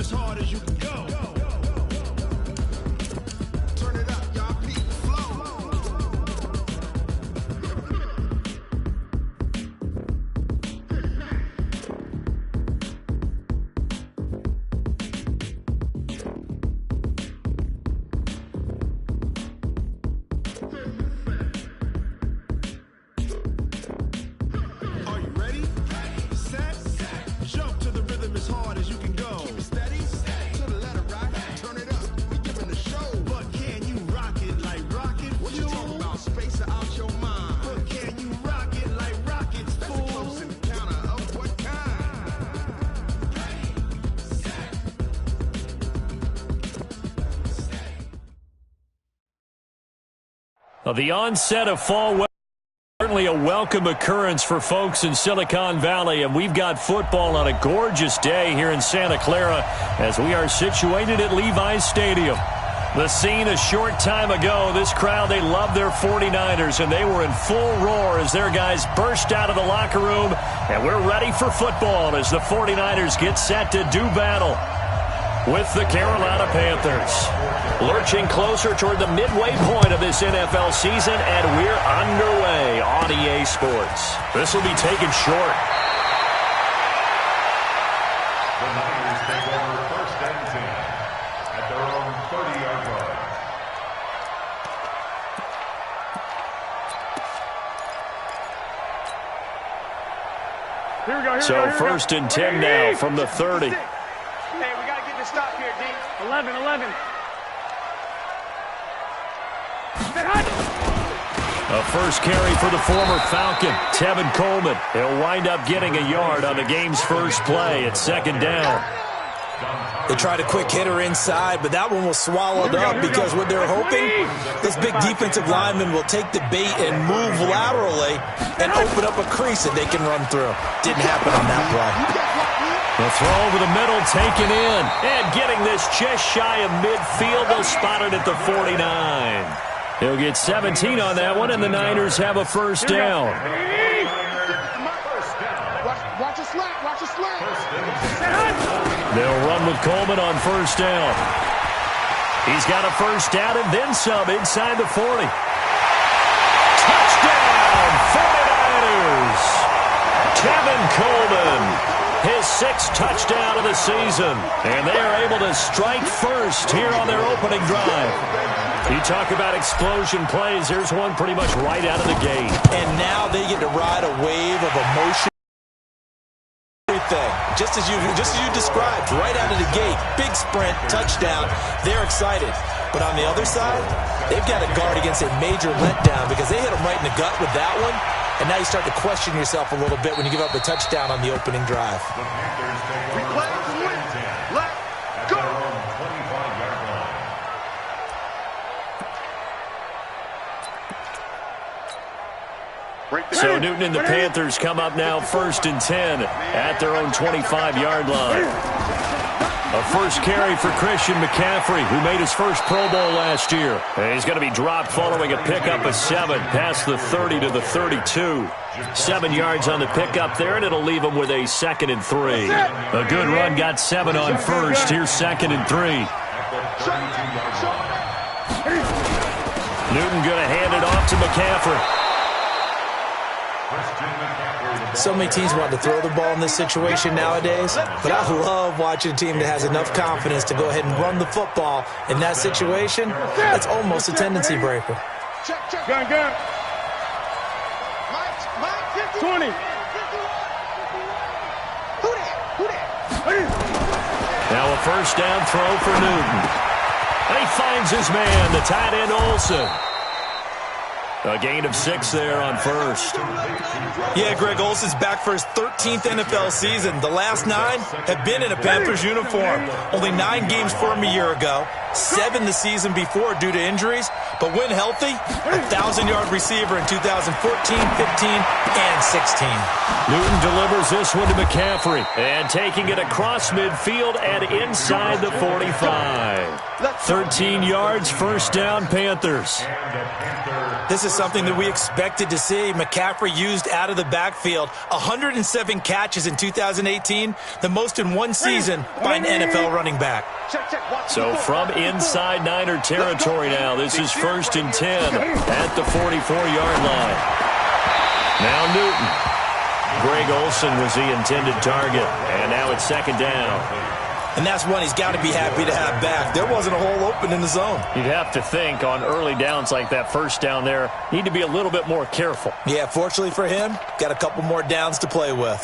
as hard as you can go. Turn it up, y'all. Peak flow. Are you ready? Set. Jump to the rhythm as hard as you can go. Keep it steady. To the letter right. Turn it up. We giving the show. But can you rock it like rocket? What you talking about? Space out your mind. But can you rock it like rockets? That's a close encounter of what kind? The onset of fall weather, certainly a welcome occurrence for folks in Silicon Valley, and we've got football on a gorgeous day here in Santa Clara as we are situated at Levi's Stadium. The scene a short time ago, this crowd, they love their 49ers, and they were in full roar as their guys burst out of the locker room, and we're ready for football as the 49ers get set to do battle with the Carolina Panthers. Lurching closer toward the midway point of this NFL season, and we're underway on EA Sports. This will be taken short. The Niners take over 1st and 10 at their own 30-yard line. So 1st and 10 now from the 30. Hey, we got to get this stop here, D. 11. A first carry for the former Falcon, Tevin Coleman. He'll wind up getting a yard on the game's first play at 2nd down. They tried a quick hitter inside, but that one was swallowed up because what they're hoping, this big defensive lineman will take the bait and move laterally and open up a crease that they can run through. Didn't happen on that play. The throw over the middle taken in, and getting this just shy of midfield. They'll spot it at the 49. He'll get 17 on that one, and the Niners have a first down. Watch a slant. They'll run with Coleman on 1st down. He's got a first down and then some inside the 40. Touchdown, 49ers! Tevin Coleman, his 6th touchdown of the season. And they are able to strike first here on their opening drive. You talk about explosion plays. Here's one pretty much right out of the gate. And now they get to ride a wave of emotion. Just as you described, right out of the gate, big sprint, touchdown, they're excited. But on the other side, they've got to guard against a major letdown because they hit them right in the gut with that one, and now you start to question yourself a little bit when you give up a touchdown on the opening drive. We play to win. Let's go. So Newton and the Panthers come up now 1st and 10 at their own 25-yard line. A first carry for Christian McCaffrey, who made his first Pro Bowl last year. And he's going to be dropped following a pickup of 7 past the 30 to the 32. 7 yards on the pickup there, and it'll leave him with a 2nd and 3. A good run got 7 on first. Here's 2nd and 3. Newton going to hand it off to McCaffrey. So many teams want to throw the ball in this situation nowadays, but I love watching a team that has enough confidence to go ahead and run the football in that situation. That's almost a tendency breaker. Gun. 20. Now a first down throw for Newton. And he finds his man, the tight end Olsen. A gain of 6 there on first. Yeah, Greg, Olsen's back for his 13th NFL season. The last 9 have been in a Panthers uniform. Only 9 games for him a year ago, 7 the season before due to injuries. But when healthy, a 1,000-yard receiver in 2014, 15, and 16. Newton delivers this one to McCaffrey. And taking it across midfield and inside the 45. 13 yards, first down, Panthers. This is something that we expected to see. McCaffrey used out of the backfield. 107 catches in 2018, the most in one season by an NFL running back. So from inside Niner territory now, this is 1st and 10 at the 44-yard line. Now Newton. Greg Olsen was the intended target, and now it's 2nd down. And that's one he's got to be happy to have back. There wasn't a hole open in the zone. You'd have to think on early downs like that, first down there, need to be a little bit more careful. Yeah, fortunately for him, got a couple more downs to play with.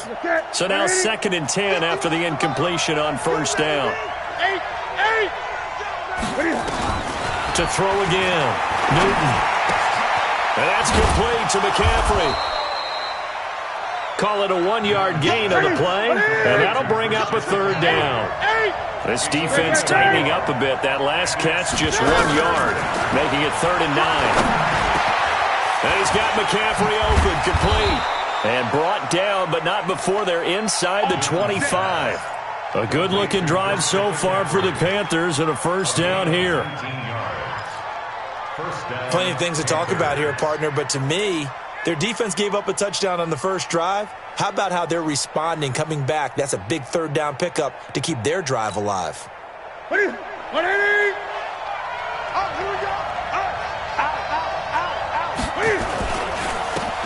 So now 2nd and 10 after the incompletion on first down. To throw again. Newton. And that's complete to McCaffrey. Call it a 1-yard gain on the play, and that'll bring up a 3rd down. This defense tightening up a bit. That last catch just 1 yard, making it 3rd and 9. And he's got McCaffrey open, complete, and brought down, but not before they're inside the 25. A good-looking drive so far for the Panthers, and a first down here. Plenty of things to talk about here, partner, but to me, their defense gave up a touchdown on the first drive. How about how they're responding, coming back? That's a big 3rd down pickup to keep their drive alive.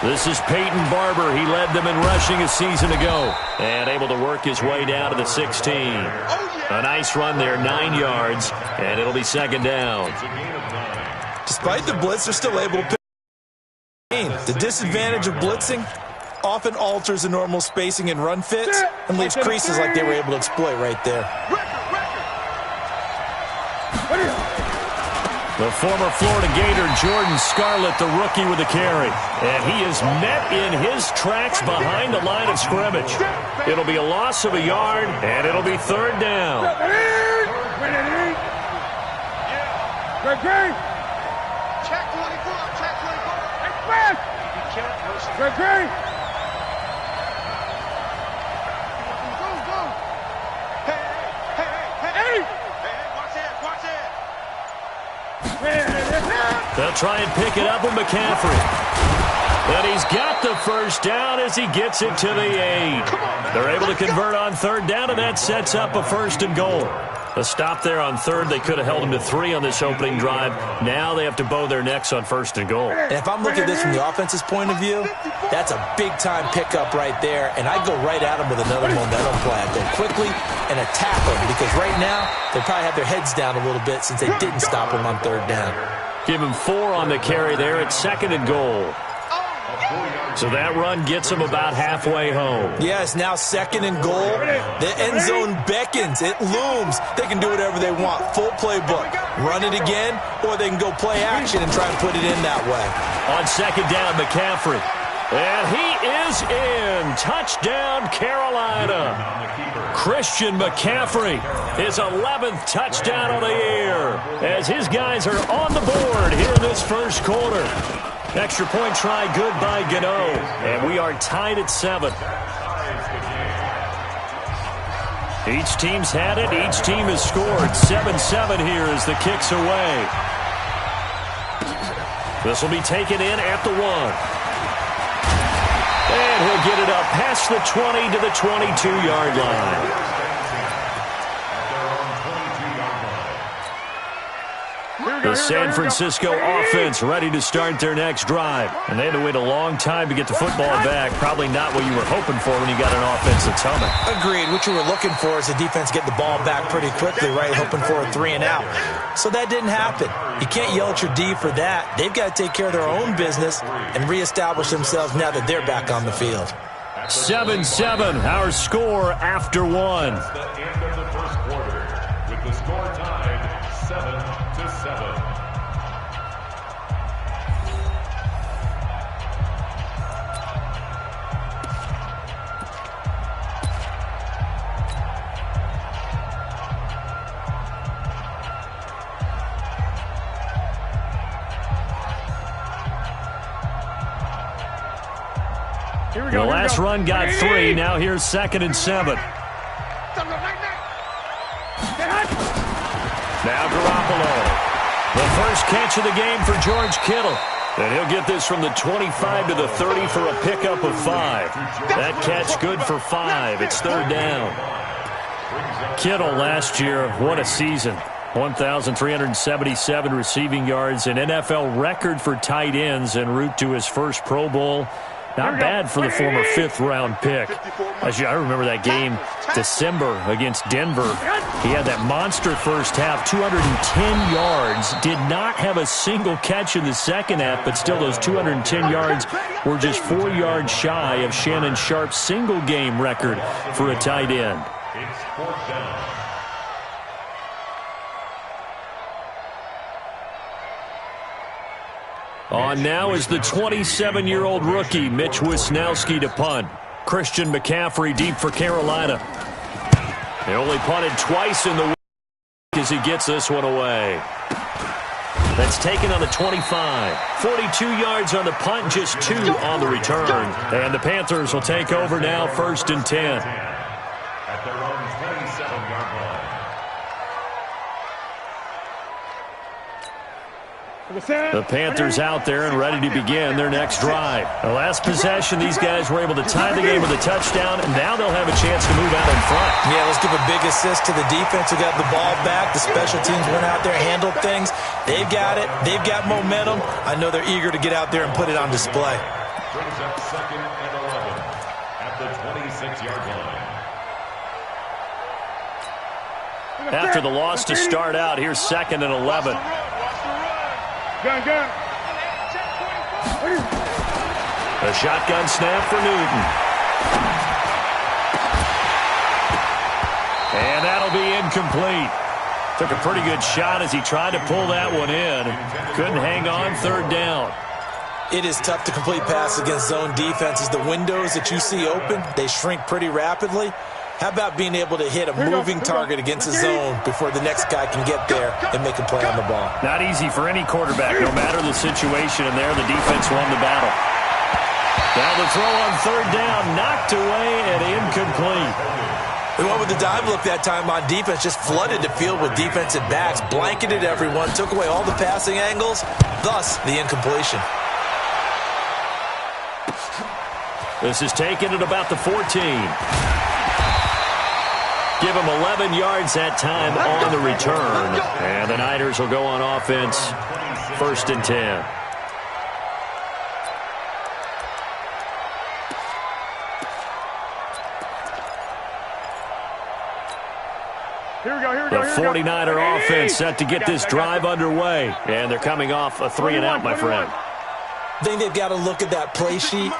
This is Peyton Barber. He led them in rushing a season ago and able to work his way down to the 16. A nice run there, 9 yards, and it'll be 2nd down. Despite the blitz, they're still able to pick. The disadvantage of blitzing often alters the normal spacing and run fits and leaves creases like they were able to exploit right there. The former Florida Gator, Jordan Scarlett, the rookie with the carry. And he is met in his tracks behind the line of scrimmage. It'll be a loss of a yard, and it'll be 3rd down. Check 24, check 24. Great. Go. Hey, watch it. They'll try and pick it up with McCaffrey. And he's got the first down as he gets it to the 8. They're able to convert on 3rd down, and that sets up a 1st and goal. A stop there on 3rd. They could have held him to 3 on this opening drive. Now they have to bow their necks on 1st and goal. And if I'm looking at this from the offense's point of view, that's a big-time pickup right there, and I go right at him with another momentum play. I go quickly and attack them because right now they probably have their heads down a little bit since they didn't stop him on 3rd down. Give him 4 on the carry there at 2nd and goal. So that run gets them about halfway home. Yes, now 2nd and goal. The end zone beckons. It looms. They can do whatever they want. Full playbook. Run it again, or they can go play action and try and put it in that way. On 2nd down, McCaffrey. And he is in. Touchdown, Carolina. Christian McCaffrey, his 11th touchdown of the year, as his guys are on the board here in this first quarter. Extra point try good by Gano, and we are tied at 7. Each team's had it. Each team has scored. 7-7 here as the kick's away. This will be taken in at the 1. And he'll get it up past the 20 to the 22-yard line. The San Francisco offense ready to start their next drive. And they had to wait a long time to get the football back. Probably not what you were hoping for when you got an offense that's humming. Agreed. What you were looking for is the defense get the ball back pretty quickly, right? Hoping for a 3 and out. So that didn't happen. You can't yell at your D for that. They've got to take care of their own business and reestablish themselves now that they're back on the field. 7-7, our score after 1. That's the end of the first quarter, with the score tied 7-7. The last run got 3. Now here's 2nd and 7. Now Garoppolo. The first catch of the game for George Kittle. And he'll get this from the 25 to the 30 for a pickup of 5. That catch good for 5. It's third down. Kittle last year, what a season. 1,377 receiving yards, an NFL record for tight ends en route to his first Pro Bowl. Not bad for the former 5th-round pick. I remember that game, December against Denver. He had that monster first half, 210 yards. Did not have a single catch in the second half, but still those 210 yards were just 4 yards shy of Shannon Sharp's single-game record for a tight end. It's fourth down. On now is the 27-year-old rookie, Mitch Wisnowski, to punt. Christian McCaffrey deep for Carolina. They only punted twice in the week as he gets this one away. That's taken on the 25. 42 yards on the punt, just 2 on the return. And the Panthers will take over now, 1st and 10. At their own 27-yard line. The Panthers out there and ready to begin their next drive. The last possession, these guys were able to tie the game with a touchdown, and now they'll have a chance to move out in front. Yeah, let's give a big assist to the defense who got the ball back. The special teams went out there, handled things. They've got it. They've got momentum. I know they're eager to get out there and put it on display. Brings up 2nd and 11 at the 26-yard line. After the loss to start out, here's 2nd and 11. Gun. A shotgun snap for Newton. And that'll be incomplete. Took a pretty good shot as he tried to pull that one in. Couldn't hang on, 3rd down. It is tough to complete passes against zone defenses. The windows that you see open, they shrink pretty rapidly. How about being able to hit a moving target against a zone before the next guy can get there and make a play on the ball? Not easy for any quarterback, no matter the situation, and there the defense won the battle. Now the throw on 3rd down, knocked away and incomplete. They went with the dive look that time on defense, just flooded the field with defensive backs, blanketed everyone, took away all the passing angles, thus the incompletion. This is taken at about the 14. Give him 11 yards that time on the return. And the Niners will go on offense, 1st and 10. The 49er offense set to get this drive underway. And they're coming off a 3-and-out, my friend. I think they've got to look at that play sheet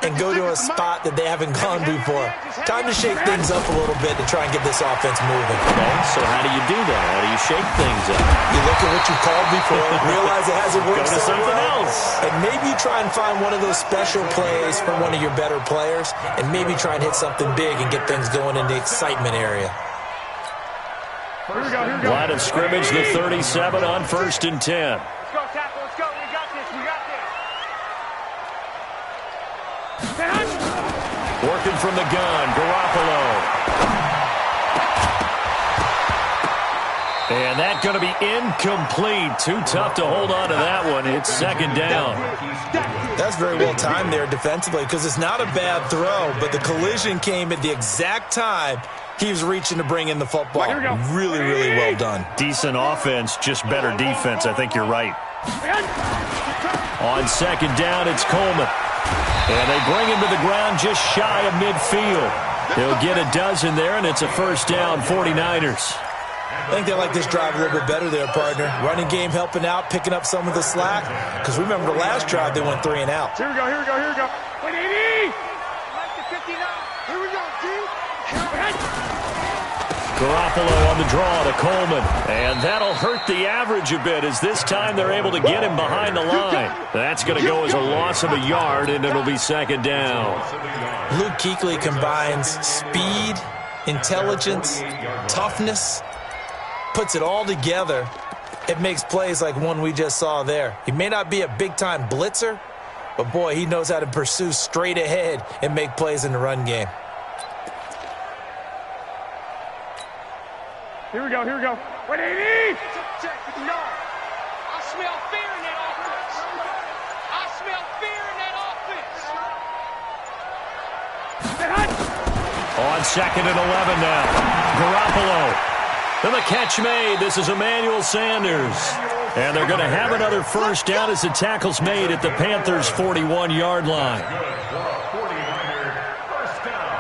and go to a spot that they haven't gone before. Time to shake things up a little bit to try and get this offense moving. Okay, so how do you do that? How do you shake things up? You look at what you called before, realize it hasn't worked Go to so something well, else. and maybe you try and find one of those special plays from one of your better players, and maybe try and hit something big and get things going in the excitement area. Line of scrimmage, the 37 on 1st and 10. Let's go, tackle. Let's go. We got this. We got this. Working from the gun, Garoppolo. And that's going to be incomplete. Too tough to hold on to that one. It's 2nd down. That's very well timed there defensively because it's not a bad throw, but the collision came at the exact time he was reaching to bring in the football. Really, really well done. Decent offense, just better defense. I think you're right. On 2nd down, it's Coleman. And they bring him to the ground just shy of midfield. He'll get a dozen there, and it's a 1st down, 49ers. I think they like this drive a little bit better there, partner. Running game helping out, picking up some of the slack. Because remember the last drive, they went 3-and-out. Here we go. 180. Like the 59. Here we go, team. Garoppolo on the draw to Coleman. And that'll hurt the average a bit as this time they're able to get him behind the line. That's going to go as a loss of a yard, and it'll be 2nd down. Luke Kuechly combines speed, intelligence, toughness, puts it all together. It makes plays like one we just saw there. He may not be a big-time blitzer, but, boy, he knows how to pursue straight ahead and make plays in the run game. Here we go, here we go. 180! Check. No. I smell fear in that offense. I smell fear in that offense. On 2nd and 11 now. Garoppolo. And the catch made. This is Emmanuel Sanders. And they're going to have another first down as the tackle's made at the Panthers' 41-yard line.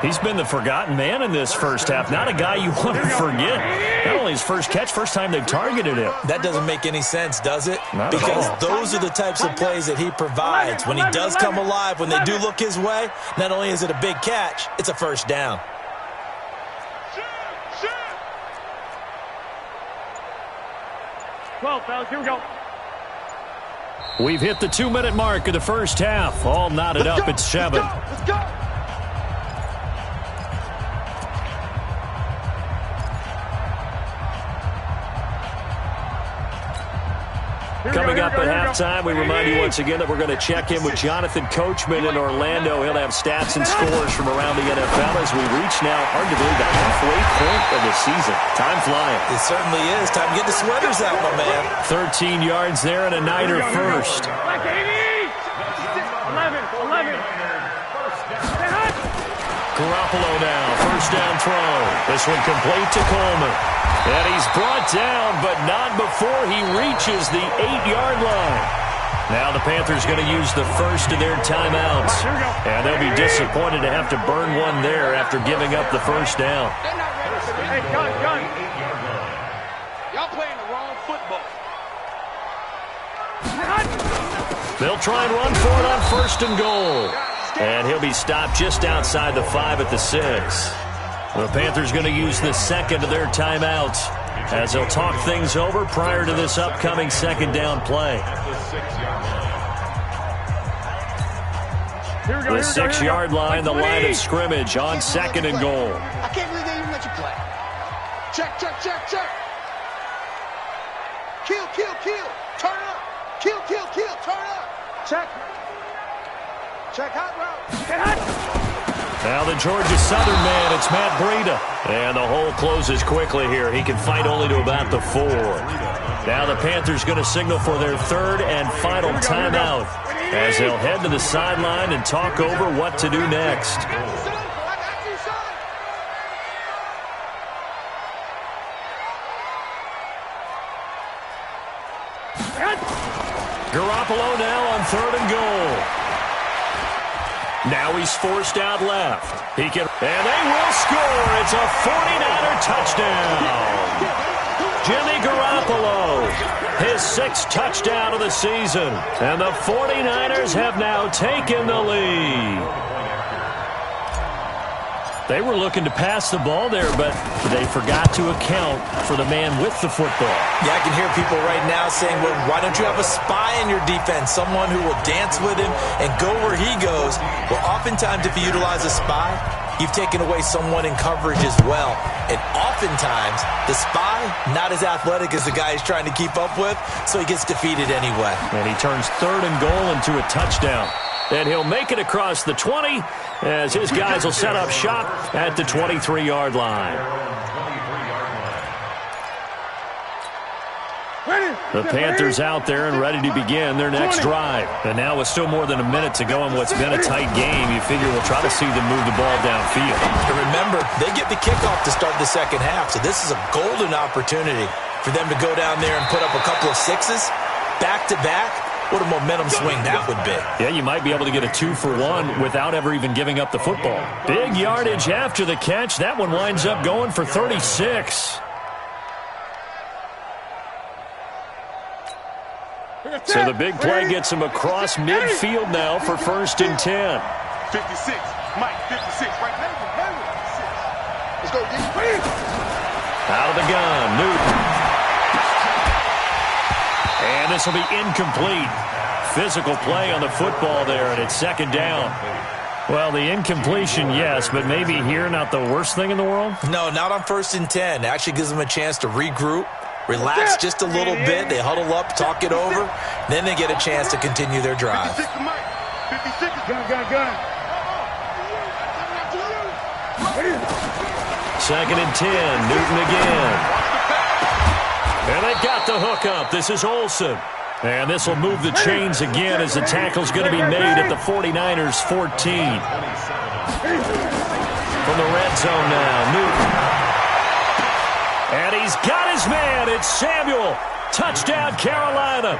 He's been the forgotten man in this first half. Not a guy you want to forget. Not only his first catch, first time they've targeted him. That doesn't make any sense, does it? Not because at all. those are the types of plays that he provides. When he does come alive, when they do look his way, not only is it a big catch, it's a first down. Well, fellas, here we go. We've hit the 2-minute mark of the first half. All knotted up at 7. Let's go. Coming up at halftime, we remind you once again that we're going to check in with Jonathan Coachman in Orlando. He'll have stats and scores from around the NFL as we reach now, hard to believe, the halfway point of the season. Time flying. It certainly is. Time to get the sweaters out, my man. 13 yards there and a Niner first. Like 80! 11. Garoppolo now, first down throw. This one complete to Coleman. And he's brought down, but not before he reaches the 8-yard line. Now the Panthers going to use the first of their timeouts. And they'll be disappointed to have to burn one there after giving up the first down. They're not ready for this. Hey, gun. Y'all playing the wrong football. They'll try and run for it on first and goal. And he'll be stopped just outside the 5 at the 6. The Panthers going to use the second of their timeouts as they'll talk things over prior to this upcoming second down play. The 6-yard line, the line of scrimmage on second and goal. I can't believe they even let you play. Check. Kill. Turn up. Kill. Turn up. Check hot route. Now the Georgia Southern man, it's Matt Breida. And the hole closes quickly here. He can fight only to about the 4. Now the Panthers going to signal for their third and final timeout as they'll head to the sideline and talk over what to do next. Garoppolo now on third and goal. Now he's forced out left. And they will score. It's a 49er touchdown. Jimmy Garoppolo, his 6th touchdown of the season. And the 49ers have now taken the lead. They were looking to pass the ball there, but they forgot to account for the man with the football. Yeah, I can hear people right now saying, well, why don't you have a spy in your defense, someone who will dance with him and go where he goes? Well, oftentimes if you utilize a spy, you've taken away someone in coverage as well. And oftentimes, the spy, not as athletic as the guy he's trying to keep up with, so he gets defeated anyway. And he turns third and goal into a touchdown. And he'll make it across the 20 as his guys will set up shop at the 23-yard line. The Panthers out there and ready to begin their next drive. And now with still more than a minute to go in what's been a tight game, you figure we'll try to see them move the ball downfield. And remember, they get the kickoff to start the second half, so this is a golden opportunity for them to go down there and put up a couple of 6s back-to-back. What a momentum swing that would be. Yeah, you might be able to get a 2-for-1 without ever even giving up the football. Big yardage after the catch. That one winds up going for 36. So the big play gets him across midfield now for first and 10. 56. Mike, 56. Right there. Let's go, D. Out of the gun, Newton. And this will be incomplete. Physical play on the football there, and it's second down. Well, the incompletion, yes, but maybe here not the worst thing in the world? No, not on first and 10. It actually gives them a chance to regroup, relax just a little bit. They huddle up, talk it over. Then they get a chance to continue their drive. 56 Mike. 56. Gun. Second and 10, Newton again. And they got the hook up. This is Olsen. And this will move the chains again as the tackle's going to be made at the 49ers 14. From the red zone now, Newton. And he's got his man. It's Samuel. Touchdown, Carolina.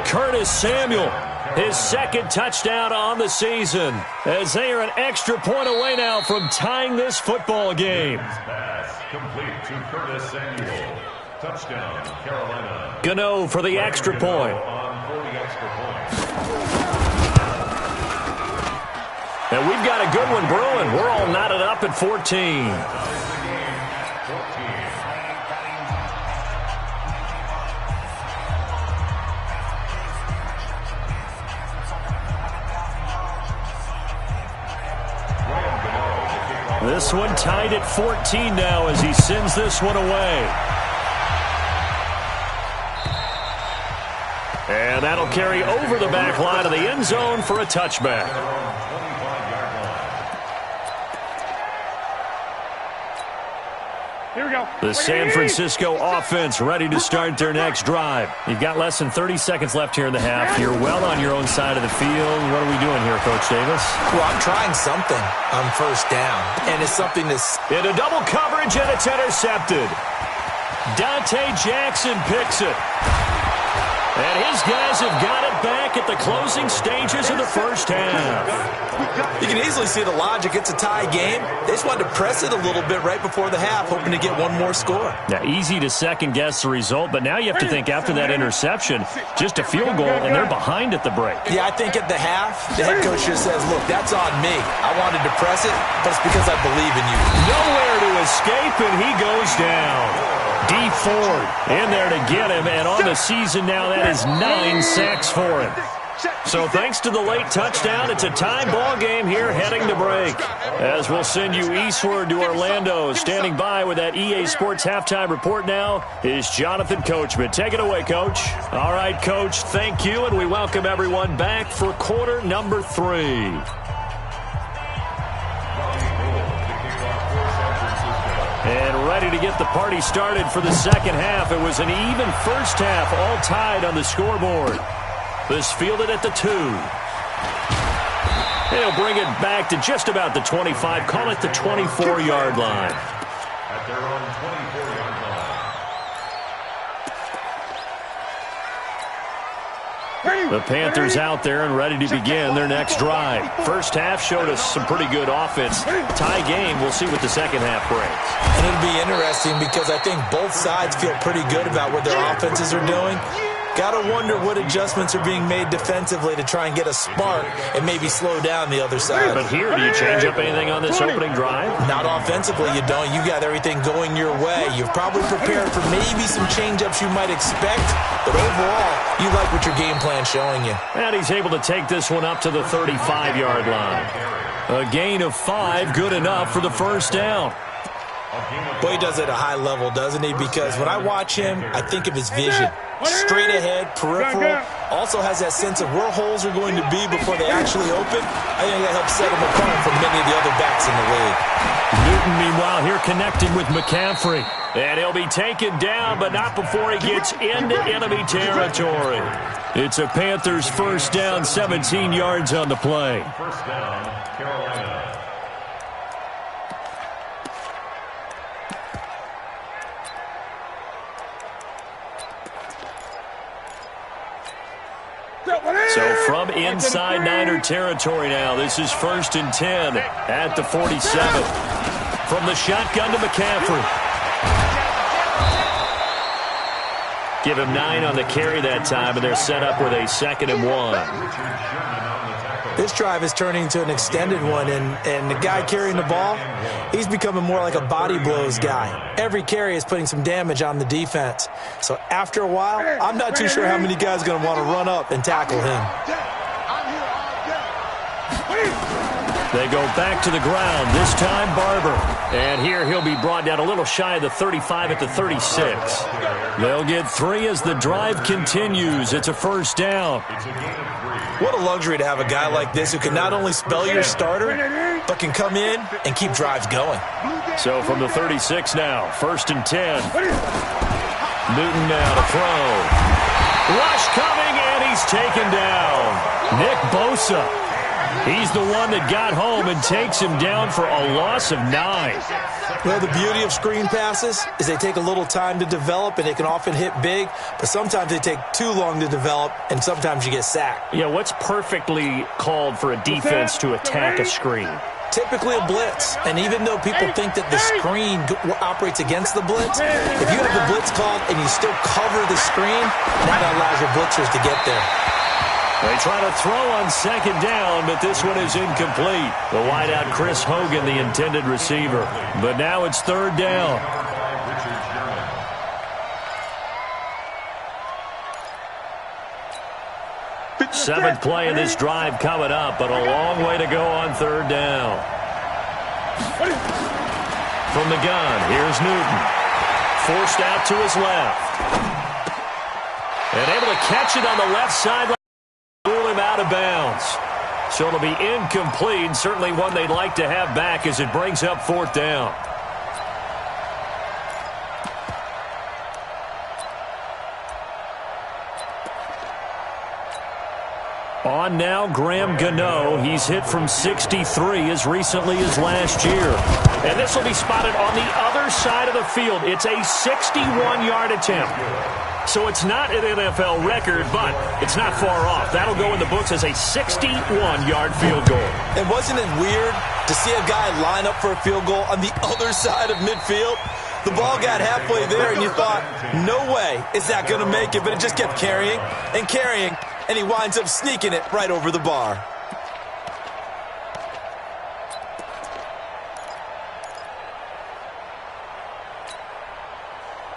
Curtis Samuel, his second touchdown on the season, as they are an extra point away now from tying this football game. Pass complete to Curtis Samuel. Touchdown, Carolina. Gano for the extra point. On for the extra point. And we've got a good one brewing. We're all knotted up at 14. This one tied at 14 now as he sends this one away. And that'll carry over the back line of the end zone for a touchback. Here we go. The San Francisco offense ready to start their next drive. You've got less than 30 seconds left here in the half. You're well on your own side of the field. What are we doing here, Coach Davis? Well, I'm trying something on first down, and it's something that's... Into double coverage, and it's intercepted. Dante Jackson picks it. And his guys have got it back at the closing stages of the first half. You can easily see the logic. It's a tie game. They just wanted to press it a little bit right before the half, hoping to get one more score. Yeah, easy to second-guess the result, but now you have to think after that interception, just a field goal, and they're behind at the break. Yeah, I think at the half, the head coach just says, look, that's on me. I wanted to press it, but it's because I believe in you. Nowhere to escape, and he goes down. D. Ford in there to get him, and on the season now, that is 9 sacks for him. So thanks to the late touchdown, it's a tie ball game here heading to break. As we'll send you eastward to Orlando. Standing by with that EA Sports halftime report now is Jonathan Coachman. Take it away, Coach. All right, Coach, thank you, and we welcome everyone back for quarter number 3. And ready to get the party started for the second half. It was an even first half, all tied on the scoreboard. This fielded at the 2. He'll bring it back to just about the 25. Call it the 24-yard line. At their own 24-yard line. The Panthers out there and ready to begin their next drive. First half showed us some pretty good offense. Tie game, we'll see what the second half brings. And it'll be interesting because I think both sides feel pretty good about what their offenses are doing. Got to wonder what adjustments are being made defensively to try and get a spark and maybe slow down the other side. But here, do you change up anything on this opening drive? Not offensively, you don't. You got everything going your way. You've probably prepared for maybe some change-ups you might expect, but overall, you like what your game plan's showing you. And he's able to take this one up to the 35-yard line. A gain of 5, good enough for the first down. Boy, he does it at a high level, doesn't he? Because when I watch him, I think of his vision. Straight ahead, peripheral. Also has that sense of where holes are going to be before they actually open. I think that helps set him apart from many of the other backs in the league. Newton, meanwhile, here connecting with McCaffrey. And he'll be taken down, but not before he gets into enemy territory. It's a Panthers first down, 17 yards on the play. First down, Carolina. So from inside Niner territory now, this is 1st and 10 at the 47. From the shotgun to McCaffrey. Give him 9 on the carry that time, and they're set up with a 2nd and 1. This drive is turning into an extended one, and the guy carrying the ball, he's becoming more like a body blows guy. Every carry is putting some damage on the defense. So after a while, I'm not too sure how many guys are going to want to run up and tackle him. They go back to the ground, this time Barber. And here he'll be brought down a little shy of the 35 at the 36. They'll get 3 as the drive continues. It's a first down. What a luxury to have a guy like this who can not only spell your starter, but can come in and keep drives going. So from the 36 now, 1st and 10. Newton now to throw. Rush coming, and he's taken down. Nick Bosa. He's the one that got home and takes him down for a loss of 9. Well, the beauty of screen passes is they take a little time to develop, and they can often hit big, but sometimes they take too long to develop, and sometimes you get sacked. Yeah, what's perfectly called for a defense to attack a screen? Typically a blitz, and even though people think that the screen operates against the blitz, if you have the blitz called and you still cover the screen, that allows your blitzers to get there. They try to throw on second down, but this one is incomplete. The wideout Chris Hogan, the intended receiver. But now it's third down. Seventh play of this drive coming up, but a long way to go on third down. From the gun, here's Newton. Forced out to his left. And able to catch it on the left sideline. Rule him out of bounds. So it'll be incomplete, certainly one they'd like to have back as it brings up fourth down. On now, Graham Gano. He's hit from 63 as recently as last year. And this will be spotted on the other side of the field. It's a 61-yard attempt. So it's not an NFL record, but it's not far off. That'll go in the books as a 61-yard field goal. And wasn't it weird to see a guy line up for a field goal on the other side of midfield? The ball got halfway there, and you thought, no way is that going to make it, but it just kept carrying and carrying, and he winds up sneaking it right over the bar.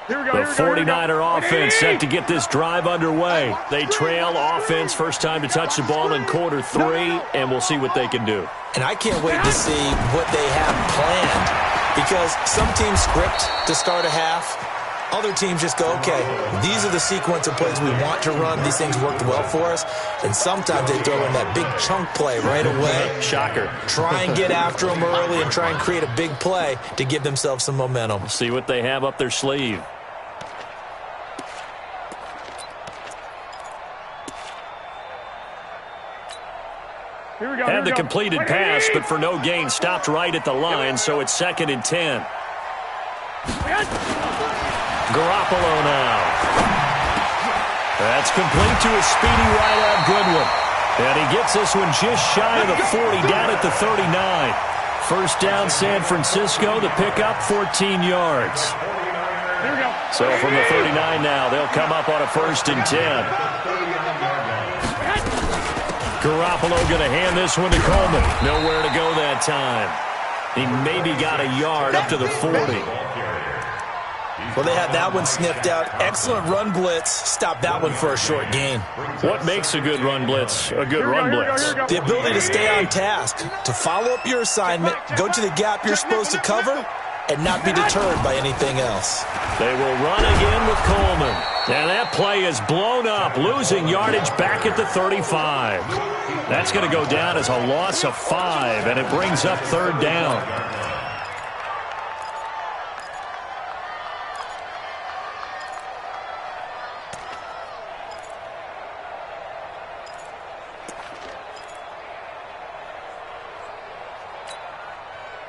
The 49er offense set to get this drive underway. They trail offense first time to touch the ball in quarter 3, and we'll see what they can do. And I can't wait to see what they have planned, because some teams script to start a half. Other teams just go, okay, these are the sequence of plays we want to run. These things worked well for us. And sometimes they throw in that big chunk play right away. Shocker. Try and get after them early and try and create a big play to give themselves some momentum. See what they have up their sleeve. Had the completed pass, but for no gain, stopped right at the line, so it's 2nd and 10. Garoppolo now. That's complete to a speedy wideout Goodwin. And he gets this one just shy of the 40, down at the 39. First down, San Francisco. The pickup, 14 yards. So from the 39 now, they'll come up on a 1st and 10. Garoppolo going to hand this one to Coleman. Nowhere to go that time. He maybe got a yard up to the 40. Well, they had that one sniffed out. Excellent run blitz. Stop that one for a short gain. What makes a good run blitz a good run blitz? The ability to stay on task, to follow up your assignment, go to the gap you're supposed to cover, and not be deterred by anything else. They will run again with Coleman. And that play is blown up, losing yardage back at the 35. That's going to go down as a loss of 5, and it brings up third down.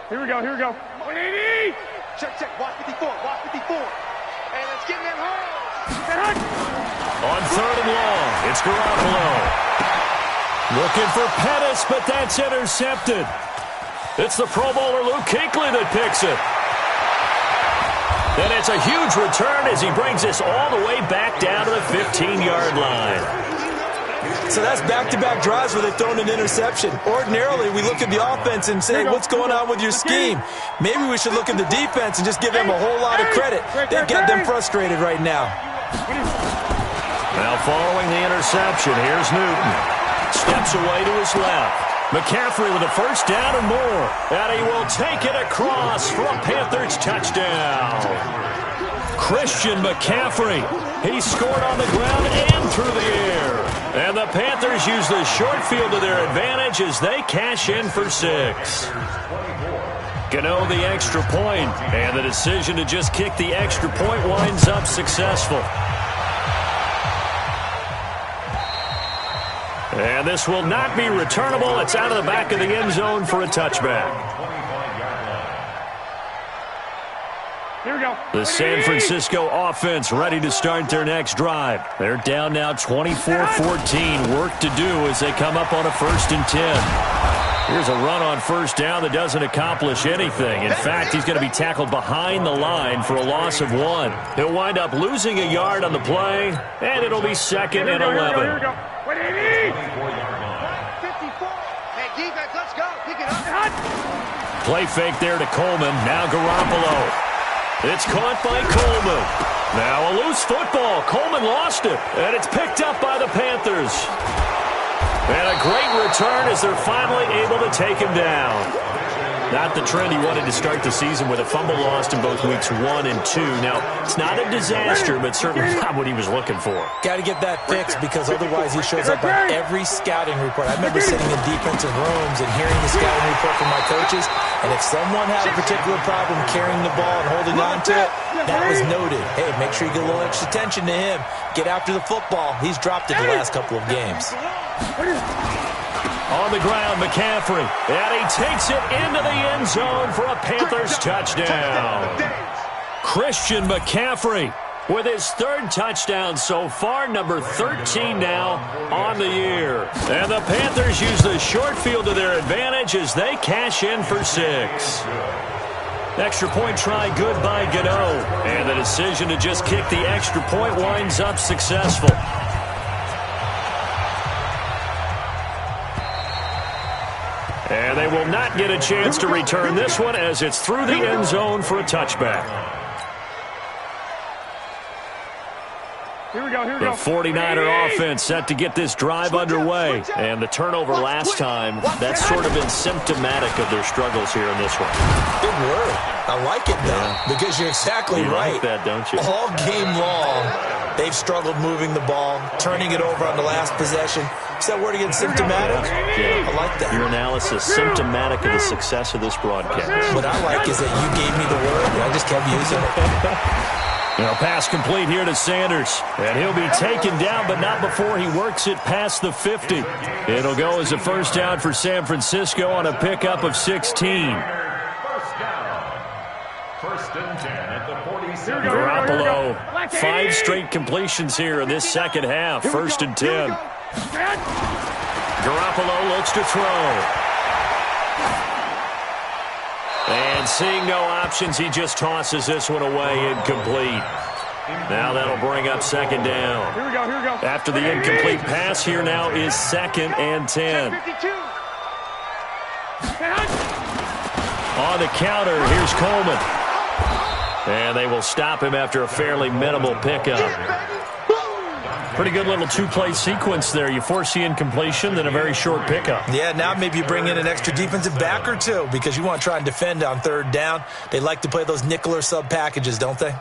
Here we go. 180! Check. Watch 54. And it's getting them home. On 3rd and long, it's Garoppolo. Looking for Pettis, but that's intercepted. It's the Pro Bowler Luke Kuechly that picks it. And it's a huge return as he brings this all the way back down to the 15-yard line. So that's back-to-back drives where they've thrown an interception. Ordinarily, we look at the offense and say, what's going on with your scheme? Maybe we should look at the defense and just give them a whole lot of credit. They've got them frustrated right now. Now following the interception, here's Newton. Steps away to his left. McCaffrey with a first down and more. And he will take it across for a Panthers touchdown. Christian McCaffrey. He scored on the ground and through the air. And the Panthers use the short field to their advantage as they cash in for 6. Gano the extra point, and the decision to just kick the extra point winds up successful. And this will not be returnable. It's out of the back of the end zone for a touchback. Here we go. The San Francisco offense ready to start their next drive. They're down now 24-14. Work to do as they come up on a 1st and 10. Here's a run on 1st down that doesn't accomplish anything. In fact, he's going to be tackled behind the line for a loss of 1. He'll wind up losing a yard on the play, and it'll be 2nd and 11. Here we go. 180. 54. Hey, defense, let's go. Pick it up. Play fake there to Coleman. Now Garoppolo. It's caught by Coleman. Now a loose football. Coleman lost it, and it's picked up by the Panthers. And a great return as they're finally able to take him down. Not the trend he wanted to start the season with a fumble lost in both weeks 1 and 2. Now, it's not a disaster, but certainly not what he was looking for. Got to get that fixed because otherwise he shows up on every scouting report. I remember sitting in defensive rooms and hearing the scouting report from my coaches, and if someone had a particular problem carrying the ball and holding on to it, that was noted. Hey, make sure you get a little extra attention to him. Get after the football. He's dropped it the last couple of games. On the ground, McCaffrey. And he takes it into the end zone for a Panthers touchdown. Christian McCaffrey with his 3rd touchdown so far, number 13 now on the year. And the Panthers use the short field to their advantage as they cash in for 6. Extra point try good by Gano. And the decision to just kick the extra point winds up successful. And they will not get a chance to return this one as it's through the end zone for a touchback. Here we go. The 49er offense set to get this drive underway. And the turnover last time, that's sort of been symptomatic of their struggles here in this one. Good word. I like it, though, because you're exactly right. You like that, don't you? All game long, they've struggled moving the ball, turning it over on the last possession. Is that word again, symptomatic? Yeah. I like that. Your analysis, symptomatic of the success of this broadcast. What I like is that you gave me the word, and I just kept using it. Now, pass complete here to Sanders. And he'll be taken down, but not before he works it past the 50. It'll go as a 1st down for San Francisco on a pickup of 16. 1st and 10 at the 47. Garoppolo, 5 straight completions here in this 2nd half. 1st and 10. Garoppolo looks to throw. And seeing no options, he just tosses this one away incomplete. Now that'll bring up 2nd down. Here we go. After the incomplete pass, here now is 2nd and 10. 52. On the counter, here's Coleman. And they will stop him after a fairly minimal pickup. Pretty good little 2-play sequence there. You force the incompletion, then a very short pickup. Yeah, now maybe you bring in an extra defensive back or 2 because you want to try and defend on 3rd down. They like to play those nickel or sub packages, don't they?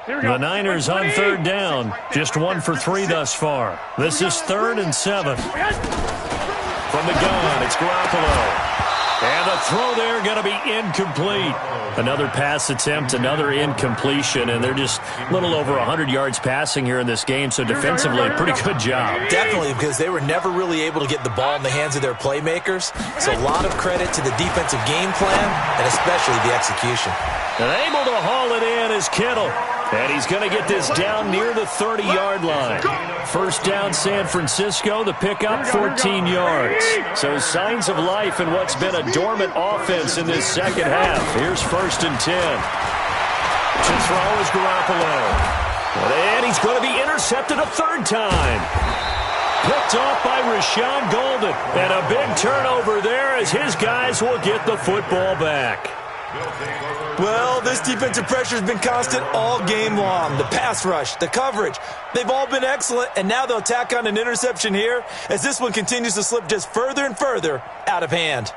The Niners on 3rd down. Just 1 for 3 thus far. This is 3rd and 7. From the gun, it's Garoppolo. And the throw there going to be incomplete. Another pass attempt, another incompletion, and they're just a little over 100 yards passing here in this game, so defensively, pretty good job. Definitely, because they were never really able to get the ball in the hands of their playmakers. So a lot of credit to the defensive game plan, and especially the execution. And able to haul it in is Kittle. And he's going to get this down near the 30-yard line. 1st down, San Francisco. The pickup, 14 yards. So signs of life in what's been a dormant offense in this 2nd half. Here's 1st and 10. To throw is Garoppolo. And he's going to be intercepted a 3rd time. Picked off by Rashawn Golden. And a big turnover there as his guys will get the football back. Well, this defensive pressure has been constant all game long. The pass rush, the coverage, they've all been excellent, and now they'll tack on an interception here as this one continues to slip just further and further out of hand.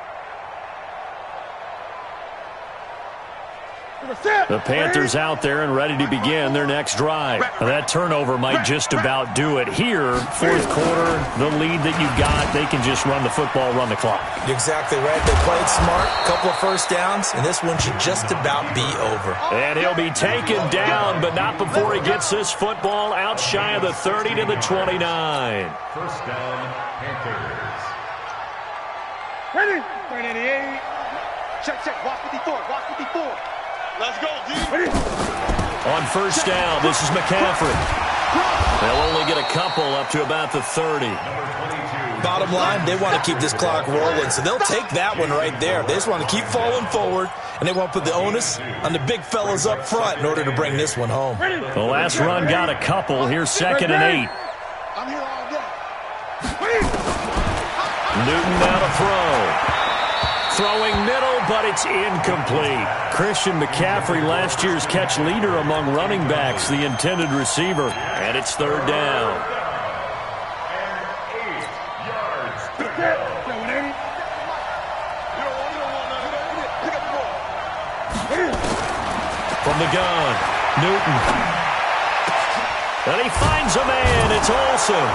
The Panthers out there and ready to begin their next drive. That turnover might just about do it. Here, fourth quarter, the lead that you got, they can just run the football, run the clock. You're exactly right. They played smart, couple of first downs, and this one should just about be over. And he'll be taken down, but not before he gets this football out shy of the 30 to the 29. First down, Panthers. Ready? 88. Check. Walk 54. Walk 54. Let's go, D. Ready? On first down, this is McCaffrey. They'll only get a couple up to about the 30. Bottom line, they want to keep this clock rolling, so they'll take that one right there. They just want to keep falling forward, and they want to put the onus on the big fellas up front in order to bring this one home. The last run got a couple. Here's 2nd and 8. I'm here all day. Newton now to throw. Throwing middle, but it's incomplete. Christian McCaffrey, last year's catch leader among running backs, the intended receiver. And it's 3rd down. From the gun, Newton. And he finds a man. It's Olsen.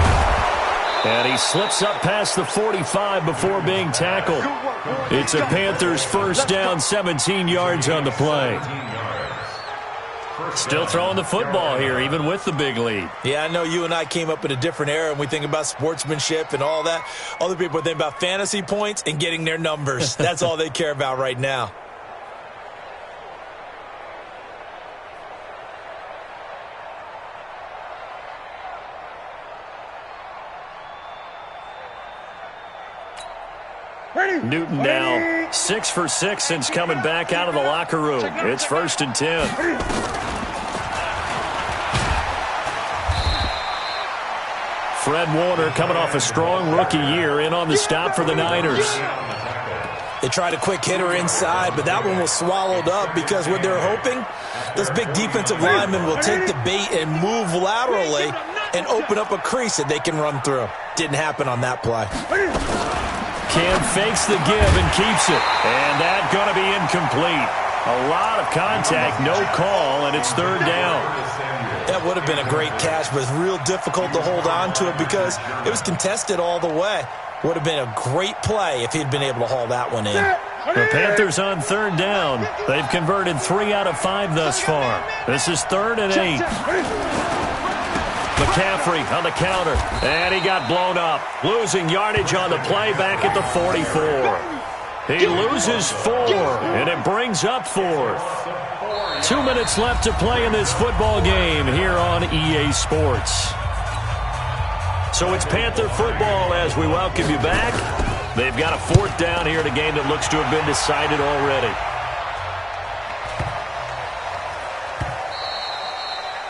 And he slips up past the 45 before being tackled. It's a Panthers first down, 17 yards on the play. Still throwing the football here, even with the big lead. Yeah, I know you and I came up in a different era, and we think about sportsmanship and all that. Other people think about fantasy points and getting their numbers. That's all they care about right now. Newton now 6 for 6 since coming back out of the locker room. It's 1st and 10. Fred Warner coming off a strong rookie year in on the stop for the Niners. They tried a quick hitter inside, but that one was swallowed up because what they're hoping, those big defensive linemen will take the bait and move laterally and open up a crease that they can run through. Didn't happen on that play. Cam fakes the give and keeps it. And that's going to be incomplete. A lot of contact, no call, and it's 3rd down. That would have been a great catch, but it's real difficult to hold on to it because it was contested all the way. Would have been a great play if he'd been able to haul that one in. The Panthers on 3rd down. They've converted 3 out of 5 thus far. This is 3rd and 8. McCaffrey on the counter, and he got blown up. Losing yardage on the play back at the 44. He loses 4, and it brings up 4th. 2 minutes left to play in this football game here on EA Sports. So it's Panther football as we welcome you back. They've got a 4th down here in a game that looks to have been decided already.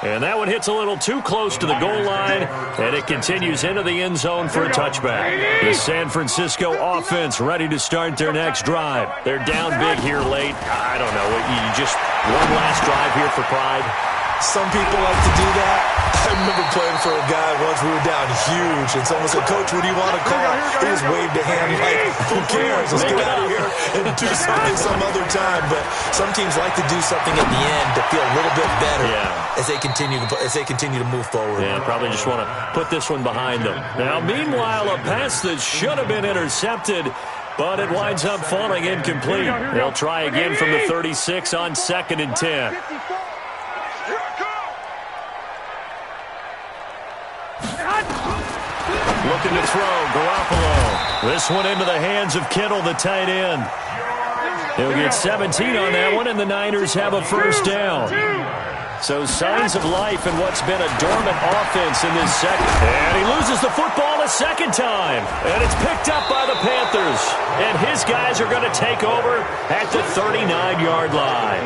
And that one hits a little too close to the goal line, and it continues into the end zone for a touchback. The San Francisco offense ready to start their next drive. They're down big here late. I don't know. You just one last drive here for pride. Some people like to do that. I remember playing for a guy once. We were down huge, and someone said, "Coach, what do you want to call?" He just waved a hand like, "Who cares? Let's get out of here and do something some other time." But some teams like to do something at the end to feel a little bit better as they continue to move forward. Yeah, probably just want to put this one behind them. Now, meanwhile, a pass that should have been intercepted, but it winds up falling incomplete. They'll try again from the 36 on 2nd and 10. Looking to throw, Garoppolo. This one into the hands of Kittle, the tight end. He'll get 17 on that one, and the Niners have a first down. So signs of life in what's been a dormant offense in this second. And he loses the football a second time. And it's picked up by the Panthers. And his guys are going to take over at the 39-yard line.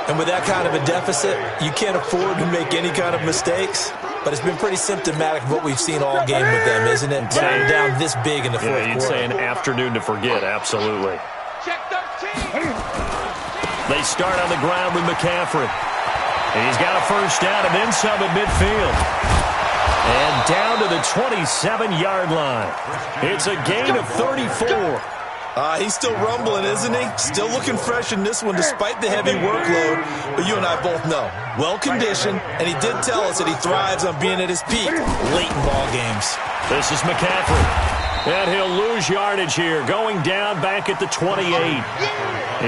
And with that kind of a deficit, you can't afford to make any kind of mistakes. But it's been pretty symptomatic of what we've seen all game with them, isn't it? Down this big in the fourth quarter. You'd say an afternoon to forget, absolutely. Check 13. They start on the ground with McCaffrey. And he's got a first down and then some at midfield. And down to the 27-yard line. It's a gain of 34. He's still rumbling, isn't he? Still looking fresh in this one despite the heavy workload. But you and I both know, well-conditioned, and he did tell us that he thrives on being at his peak late in ball games. This is McCaffrey. And he'll lose yardage here, going down back at the 28.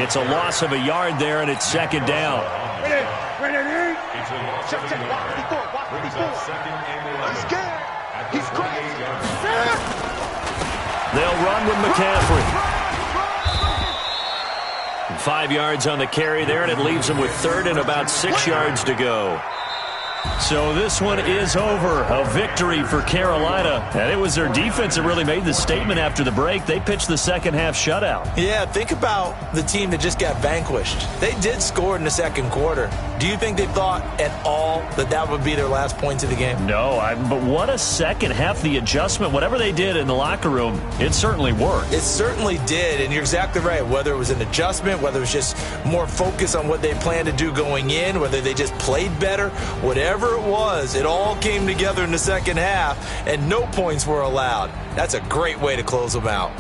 It's a loss of a yard there, and it's second down. Check, walk 54, walk 54. He's scared. He's crazy. They'll run with McCaffrey. 5 yards on the carry there, and it leaves them with third and about 6 yards to go. So this one is over. A victory for Carolina. And it was their defense that really made the statement after the break. They pitched the second half shutout. Yeah, think about the team that just got vanquished. They did score in the second quarter. Do you think they thought at all that that would be their last points of the game? No, but what a second half. The adjustment, whatever they did in the locker room, it certainly worked. It certainly did, and you're exactly right. Whether it was an adjustment, whether it was just more focus on what they planned to do going in, whether they just played better, whatever it was, it all came together in the second half, and no points were allowed. That's a great way to close them out.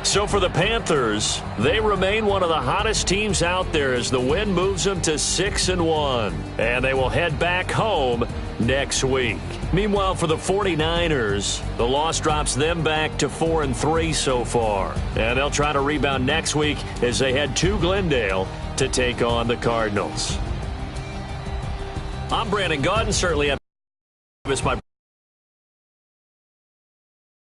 So for the Panthers, they remain one of the hottest teams out there as the win moves them to 6-1. And they will head back home next week. Meanwhile, for the 49ers, the loss drops them back to 4-3 so far. And they'll try to rebound next week as they head to Glendale to take on the Cardinals. I'm Brandon Gaudin. Certainly, it's my